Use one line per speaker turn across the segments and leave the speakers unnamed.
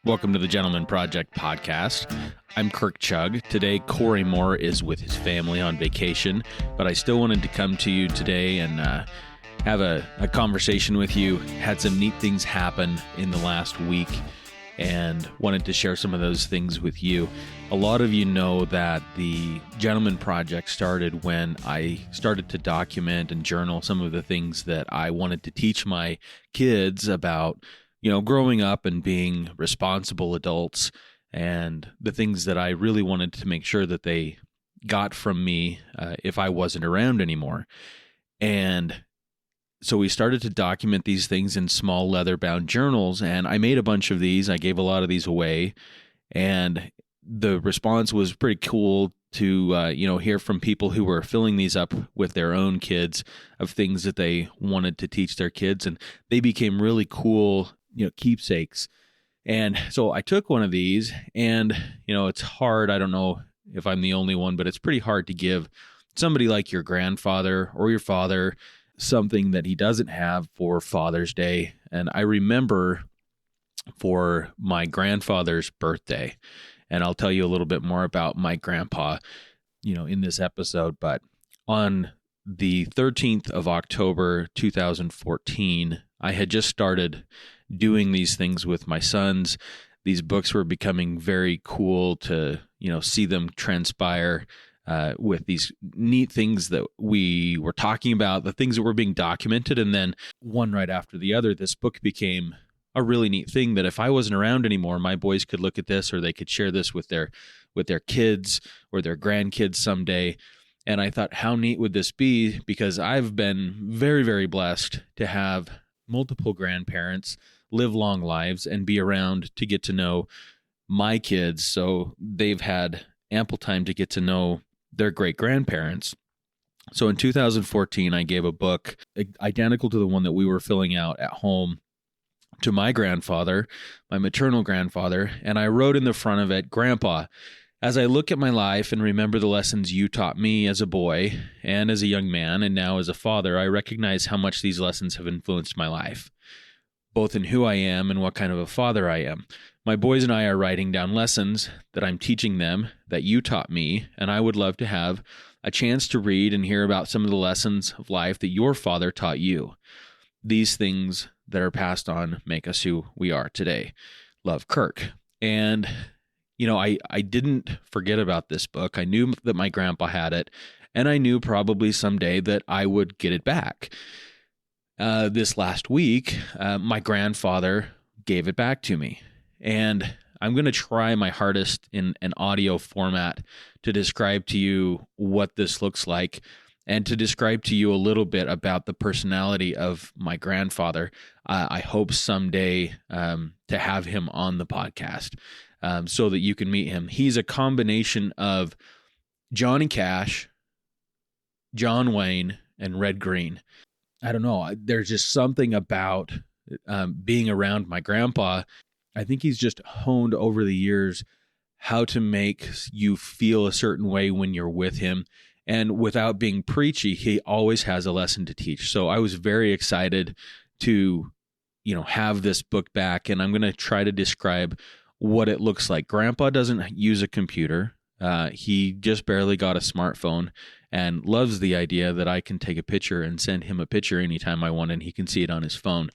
Welcome to the Gentleman Project podcast. I'm Kirk Chug. Today, Corey Moore is with his family on vacation, but I still wanted to come to you today and have a conversation with you. Had some neat things happen in the last week and wanted to share some of those things with you. A lot of you know that the Gentleman Project started when I started to document and journal some of the things that I wanted to teach my kids about, growing up and being responsible adults, and the things that I really wanted to make sure that they got from me if I wasn't around anymore. And so we started to document these things in small leather-bound journals, and I made a bunch of these. I gave a lot of these away, and the response was pretty cool to hear from people who were filling these up with their own kids of things that they wanted to teach their kids, and they became really cool keepsakes. And so I took one of these, and it's hard. I don't know if I'm the only one, but it's pretty hard to give somebody like your grandfather or your father something that he doesn't have for Father's Day. And I remember for my grandfather's birthday, and I'll tell you a little bit more about my grandpa, in this episode, but on the 13th of October, 2014, I had just started doing these things with my sons. These books were becoming very cool to, see them transpire with these neat things that we were talking about, the things that were being documented. And then one right after the other, this book became a really neat thing that if I wasn't around anymore, my boys could look at this, or they could share this with their kids or their grandkids someday. And I thought, how neat would this be? Because I've been very, very blessed to have multiple grandparents live long lives and be around to get to know my kids. So they've had ample time to get to know their great-grandparents. So in 2014, I gave a book identical to the one that we were filling out at home to my grandfather, my maternal grandfather, and I wrote in the front of it, "Grandpa, as I look at my life and remember the lessons you taught me as a boy and as a young man and now as a father, I recognize how much these lessons have influenced my life, both in who I am and what kind of a father I am. My boys and I are writing down lessons that I'm teaching them that you taught me, and I would love to have a chance to read and hear about some of the lessons of life that your father taught you. These things that are passed on make us who we are today. Love, Kirk." And I didn't forget about this book. I knew that my grandpa had it, and I knew probably someday that I would get it back. This last week, my grandfather gave it back to me, and I'm going to try my hardest in an audio format to describe to you what this looks like and to describe to you a little bit about the personality of my grandfather. I hope someday to have him on the podcast so that you can meet him. He's a combination of Johnny Cash, John Wayne, and Red Green. I don't know. There's just something about being around my grandpa. I think he's just honed over the years how to make you feel a certain way when you're with him. And without being preachy, he always has a lesson to teach. So I was very excited to, have this book back, and I'm going to try to describe what it looks like. Grandpa doesn't use a computer. He just barely got a smartphone and loves the idea that I can take a picture and send him a picture anytime I want, and he can see it on his phone.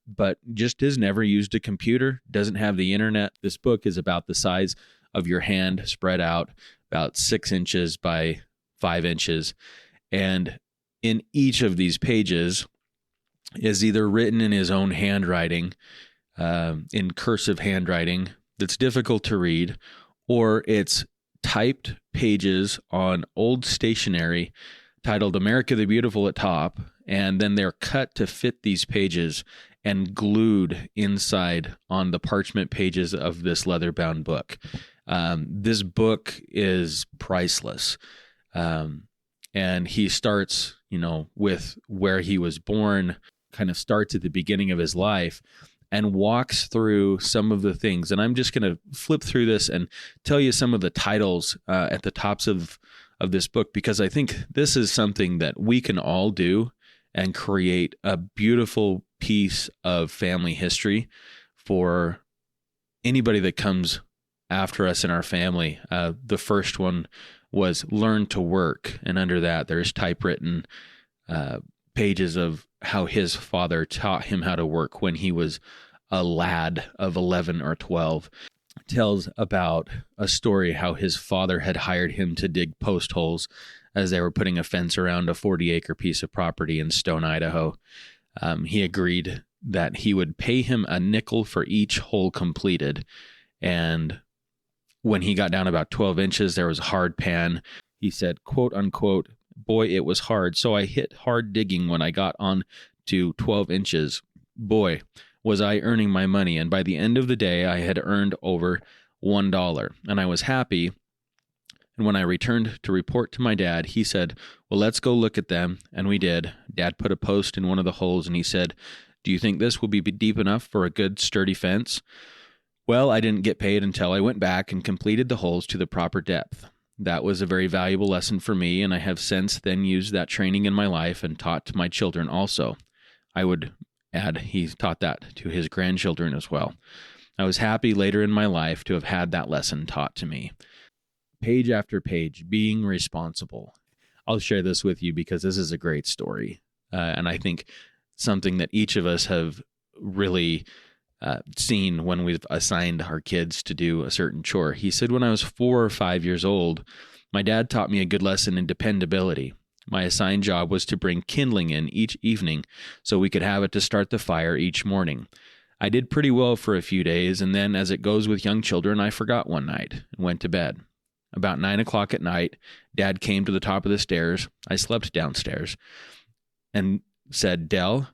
But just has never used a computer, doesn't have the internet. This book is about the size of your hand, spread out about 6 inches by 5 inches. And in each of these pages is either written in his own handwriting, in cursive handwriting that's difficult to read, or it's typed pages on old stationery titled "America the Beautiful" at top, and then they're cut to fit these pages and glued inside on the parchment pages of this leather-bound book. This book is priceless. And he starts, with where he was born, kind of starts at the beginning of his life and walks through some of the things. And I'm just going to flip through this and tell you some of the titles at the tops of this book, because I think this is something that we can all do and create a beautiful piece of family history for anybody that comes after us in our family. The first one was learn to work. And under that, there's typewritten pages of how his father taught him how to work when he was a lad of 11 or 12. Tells about a story how his father had hired him to dig post holes as they were putting a fence around a 40-acre piece of property in Stone, Idaho. He agreed that he would pay him a nickel for each hole completed. And when he got down about 12 inches, there was a hard pan. He said, quote unquote, "Boy, it was hard. So I hit hard digging when I got on to 12 inches. Boy, was I earning my money. And by the end of the day, I had earned over $1. And I was happy. And when I returned to report to my dad, he said, well, let's go look at them. And we did. Dad put a post in one of the holes and he said, do you think this will be deep enough for a good sturdy fence? Well, I didn't get paid until I went back and completed the holes to the proper depth. That was a very valuable lesson for me, and I have since then used that training in my life and taught to my children also. I would add, he taught that to his grandchildren as well. I was happy later in my life to have had that lesson taught to me. Page after page, being responsible. I'll share this with you because this is a great story, and I think something that each of us have really seen when we've assigned our kids to do a certain chore. He said, when I was 4 or 5 years old, my dad taught me a good lesson in dependability. My assigned job was to bring kindling in each evening so we could have it to start the fire each morning. I did pretty well for a few days, and then, as it goes with young children, I forgot one night and went to bed. About 9 o'clock at night, Dad came to the top of the stairs. I slept downstairs and said, Dell.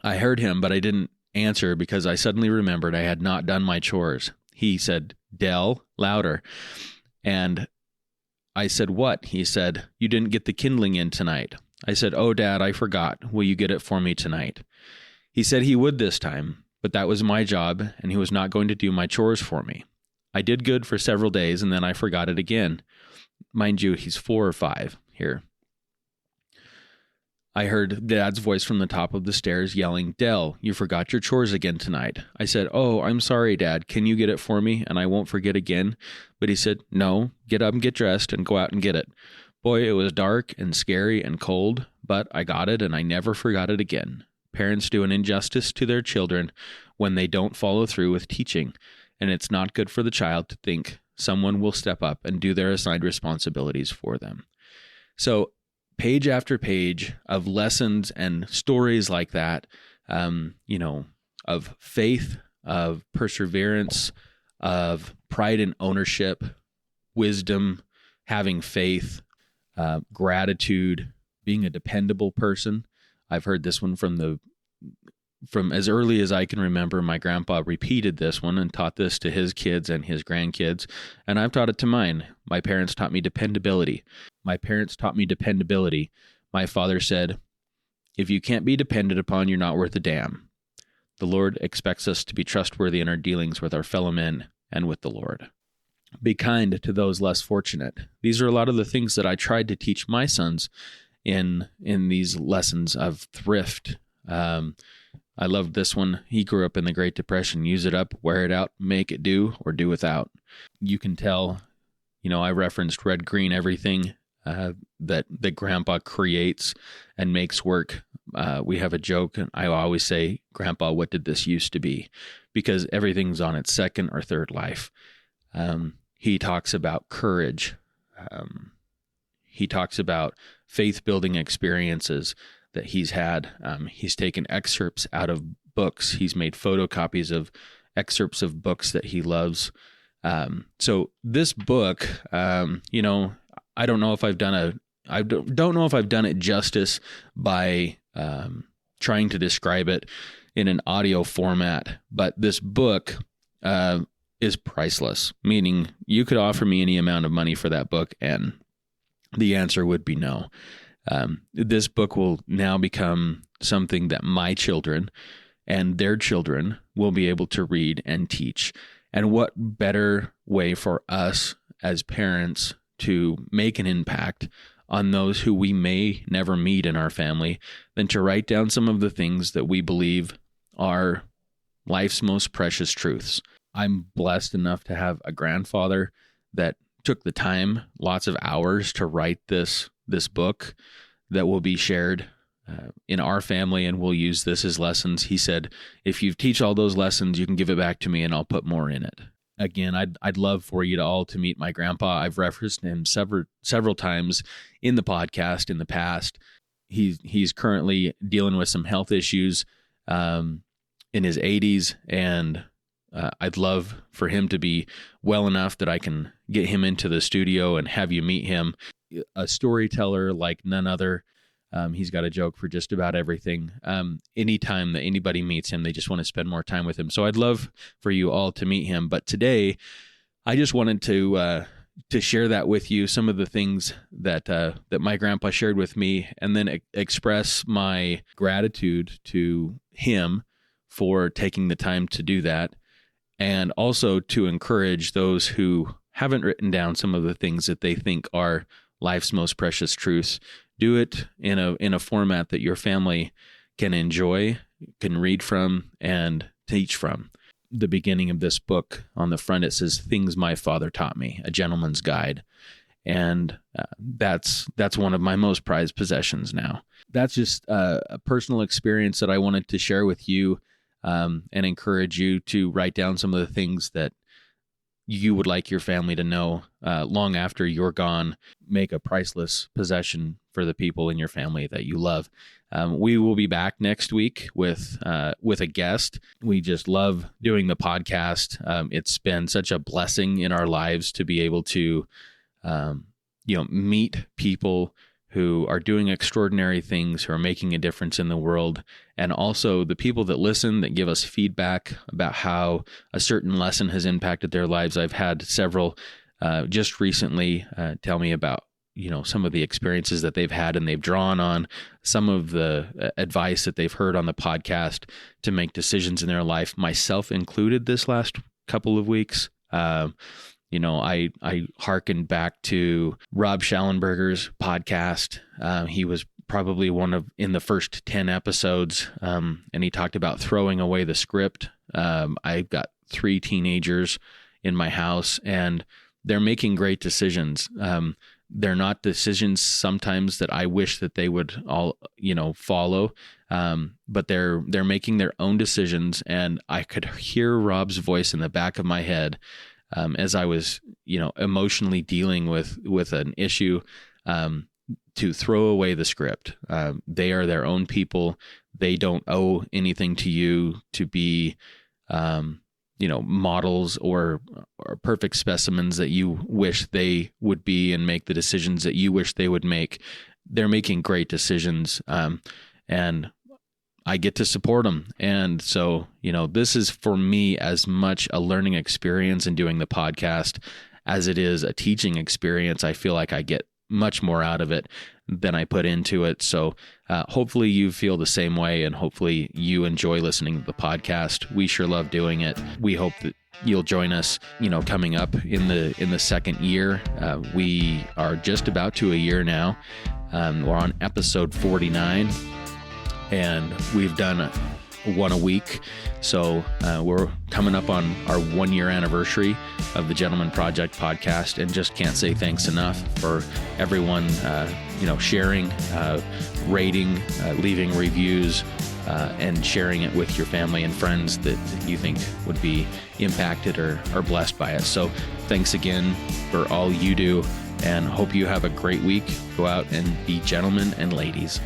I heard him, but I didn't answer because I suddenly remembered I had not done my chores. He said, Dell, louder. And I said, what? He said, you didn't get the kindling in tonight. I said, oh, Dad, I forgot. Will you get it for me tonight? He said he would this time, but that was my job, and he was not going to do my chores for me. I did good for several days, and then I forgot it again. Mind you, he's 4 or 5 here. I heard Dad's voice from the top of the stairs yelling, Dell, you forgot your chores again tonight. I said, oh, I'm sorry, Dad. Can you get it for me and I won't forget again? But he said, no, get up and get dressed and go out and get it. Boy, it was dark and scary and cold, but I got it and I never forgot it again. Parents do an injustice to their children when they don't follow through with teaching, and it's not good for the child to think someone will step up and do their assigned responsibilities for them. So, page after page of lessons and stories like that, of faith, of perseverance, of pride and ownership, wisdom, having faith, gratitude, being a dependable person. I've heard this one from as early as I can remember. My grandpa repeated this one and taught this to his kids and his grandkids, and I've taught it to mine. My parents taught me dependability. My father said, if you can't be depended upon, you're not worth a damn. The Lord expects us to be trustworthy in our dealings with our fellow men and with the Lord. Be kind to those less fortunate. These are a lot of the things that I tried to teach my sons in these lessons of thrift. I loved this one. He grew up in the Great Depression. Use it up, wear it out, make it do, or do without. You can tell, I referenced red, green, everything that Grandpa creates and makes work. We have a joke, and I always say, Grandpa, what did this used to be? Because everything's on its second or third life. He talks about courage. He talks about faith-building experiences that he's had. He's taken excerpts out of books. He's made photocopies of excerpts of books that he loves. So this book, I don't know if I've done it justice by trying to describe it in an audio format, but this book is priceless, meaning you could offer me any amount of money for that book and the answer would be no. This book will now become something that my children and their children will be able to read and teach. And what better way for us as parents to make an impact on those who we may never meet in our family than to write down some of the things that we believe are life's most precious truths. I'm blessed enough to have a grandfather that took the time, lots of hours, to write this book that will be shared in our family, and we'll use this as lessons. He said, if you teach all those lessons, you can give it back to me and I'll put more in it. Again, I'd love for you to all to meet my grandpa. I've referenced him several times in the podcast in the past. He's currently dealing with some health issues in his 80s, and I'd love for him to be well enough that I can get him into the studio and have you meet him. A storyteller like none other. He's got a joke for just about everything. Anytime that anybody meets him, they just want to spend more time with him. So I'd love for you all to meet him. But today, I just wanted to share that with you, some of the things that my grandpa shared with me, and then express my gratitude to him for taking the time to do that, and also to encourage those who haven't written down some of the things that they think are life's most precious truths. Do it in a format that your family can enjoy, can read from, and teach from. The beginning of this book, on the front, it says, "Things My Father Taught Me, a Gentleman's Guide." And that's one of my most prized possessions now. That's just a personal experience that I wanted to share with you, and encourage you to write down some of the things that you would like your family to know long after you're gone. Make a priceless possession for the people in your family that you love. We will be back next week with a guest. We just love doing the podcast. It's been such a blessing in our lives to be able to, meet people who are doing extraordinary things, who are making a difference in the world, and also the people that listen, that give us feedback about how a certain lesson has impacted their lives. I've had several just recently tell me about some of the experiences that they've had, and they've drawn on some of the advice that they've heard on the podcast to make decisions in their life, myself included, this last couple of weeks. I hearkened back to Rob Schallenberger's podcast. He was probably in the first 10 episodes, and he talked about throwing away the script. I've got 3 teenagers in my house, and they're making great decisions. They're not decisions sometimes that I wish that they would all, follow. But they're making their own decisions, and I could hear Rob's voice in the back of my head as I was, emotionally dealing with an issue, to throw away the script. They are their own people. They don't owe anything to you to be, models or perfect specimens that you wish they would be and make the decisions that you wish they would make. They're making great decisions, and I get to support them. And so, this is for me as much a learning experience in doing the podcast as it is a teaching experience. I feel like I get much more out of it than I put into it. So hopefully you feel the same way, and hopefully you enjoy listening to the podcast. We sure love doing it. We hope that you'll join us, coming up in the second year. We are just about to a year now. We're on episode 49, and we've done one a week. So we're coming up on our 1-year anniversary of the Gentleman Project podcast, and just can't say thanks enough for everyone, sharing, rating, leaving reviews, and sharing it with your family and friends that you think would be impacted or blessed by it. So thanks again for all you do, and hope you have a great week. Go out and be gentlemen and ladies.